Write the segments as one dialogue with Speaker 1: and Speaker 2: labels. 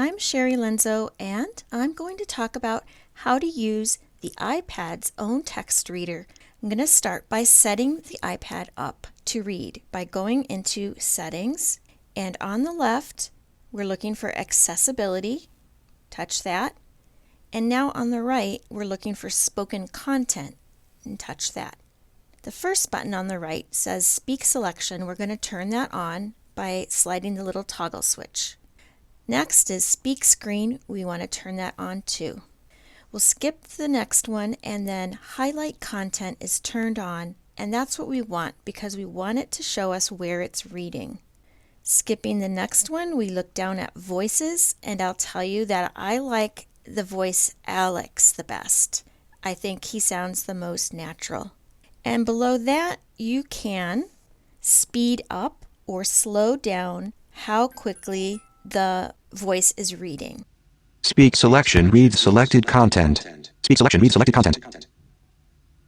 Speaker 1: I'm Sherry Lenzo, and I'm going to talk about how to use the iPad's own text reader. I'm going to start by setting the iPad up to read by going into Settings, and on the left we're looking for Accessibility. Touch that. And now on the right we're looking for Spoken Content, and touch that. The first button on the right says Speak Selection. We're going to turn that on by sliding the little toggle switch. Next is Speak Screen. We want to turn that on too. We'll skip the next one, and then Highlight Content is turned on, and that's what we want because we want it to show us where it's reading. Skipping the next one, we look down at Voices, and I'll tell you that I like the voice Alex the best. I think he sounds the most natural. And below that, you can speed up or slow down how quickly the voice is reading.
Speaker 2: Speak selection, read selected content. Speak selection, read selected content.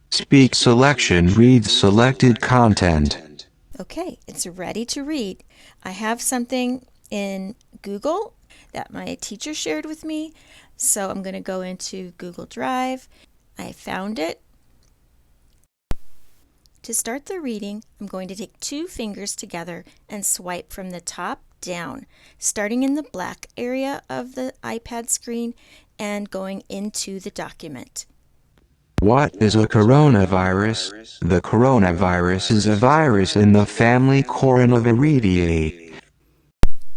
Speaker 2: Speak selection, read selected content.
Speaker 1: Okay, it's ready to read. I have something in Google that my teacher shared with me, so I'm going to go into Google Drive. I found it. To start the reading, I'm going to take two fingers together and swipe from the top down, starting in the black area of the iPad screen and going into the document.
Speaker 2: What is a coronavirus? The coronavirus is a virus in the family Coronaviridae.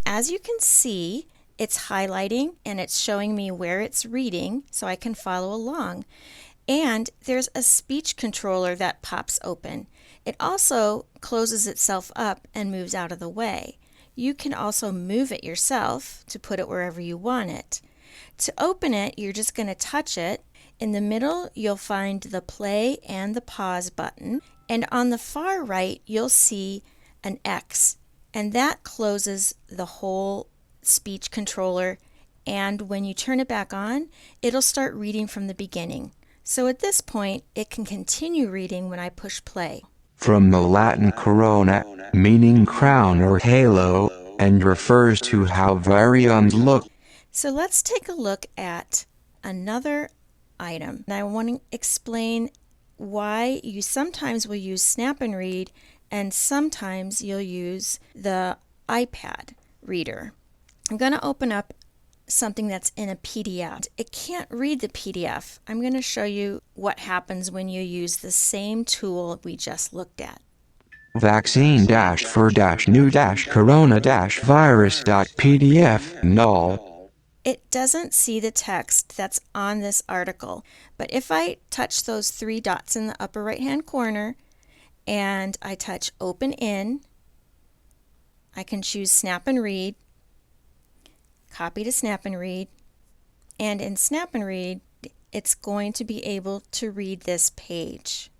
Speaker 1: As you can see, it's highlighting and it's showing me where it's reading so I can follow along. And there's a speech controller that pops open. It also closes itself up and moves out of the way. You can also move it yourself to put it wherever you want it. To open it, you're just going to touch it. In the middle, you'll find the play and the pause button. And on the far right, you'll see an X. And that closes the whole speech controller. And when you turn it back on, it'll start reading from the beginning. So at this point, it can continue reading when I push play.
Speaker 2: From the Latin corona, meaning crown or halo, and refers to how virions look.
Speaker 1: So let's take a look at another item. And I want to explain why you sometimes will use Snap and Read and sometimes you'll use the iPad reader. I'm going to open up something that's in a PDF. It can't read the PDF. I'm going to show you what happens when you use the same tool we just looked at.
Speaker 2: Vaccine-for-new-corona-virus.pdf null.
Speaker 1: It doesn't see the text that's on this article, but if I touch those three dots in the upper right hand corner and I touch Open In, I can choose Snap and Read, copy to Snap and Read, and in Snap and Read, it's going to be able to read this page.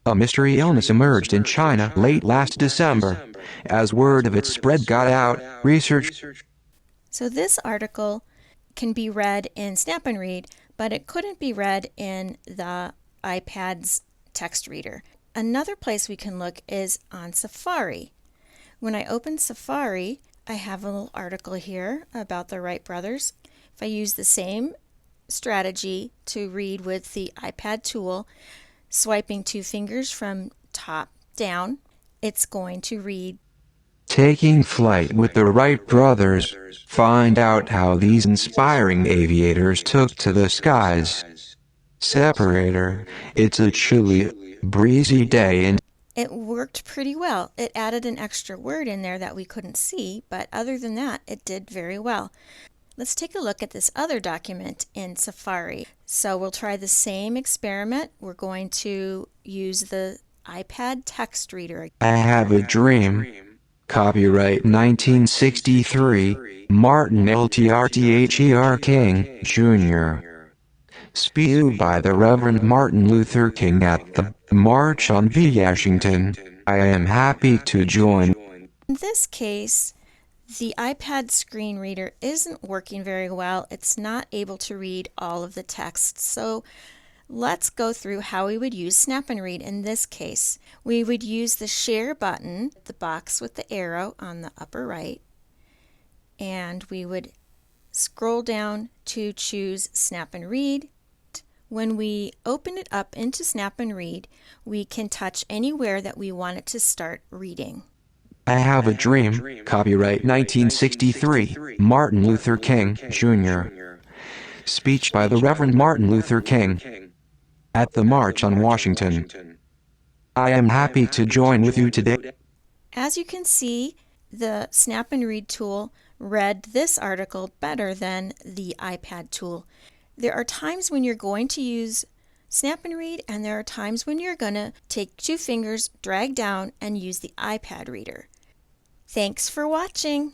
Speaker 2: A mystery illness emerged in China late last December. As word of its spread got out, research.
Speaker 1: So this article can be read in Snap and Read, but it couldn't be read in the iPad's text reader. Another place we can look is on Safari. When I open Safari, I have a little article here about the Wright brothers. If I use the same strategy to read with the iPad tool, swiping two fingers from top down, it's going to read.
Speaker 2: Taking flight with the Wright brothers, find out how these inspiring aviators took to the skies. Separator, it's a chilly, breezy day in.
Speaker 1: It worked pretty well. It added an extra word in there that we couldn't see, but other than that, it did very well. Let's take a look at this other document in Safari. So we'll try the same experiment. We're going to use the iPad text reader.
Speaker 2: I have a dream. Copyright 1963, Martin Luther King, Jr. Spewed by the Reverend Martin Luther King at the March on Washington. I am happy to join.
Speaker 1: In this case, the iPad screen reader isn't working very well. It's not able to read all of the text. So let's go through how we would use Snap and Read in this case. We would use the Share button, the box with the arrow on the upper right, and we would scroll down to choose Snap and Read. When we open it up into Snap and Read, we can touch anywhere that we want it to start reading.
Speaker 2: I Have a Dream, copyright 1963, Martin Luther King, Jr. Speech by the Reverend Martin Luther King at the March on Washington. I am happy to join with you today.
Speaker 1: As you can see, the Snap and Read tool read this article better than the iPad tool. There are times when you're going to use Snap and Read, and there are times when you're going to take 2 fingers, drag down, and use the iPad reader. Thanks for watching.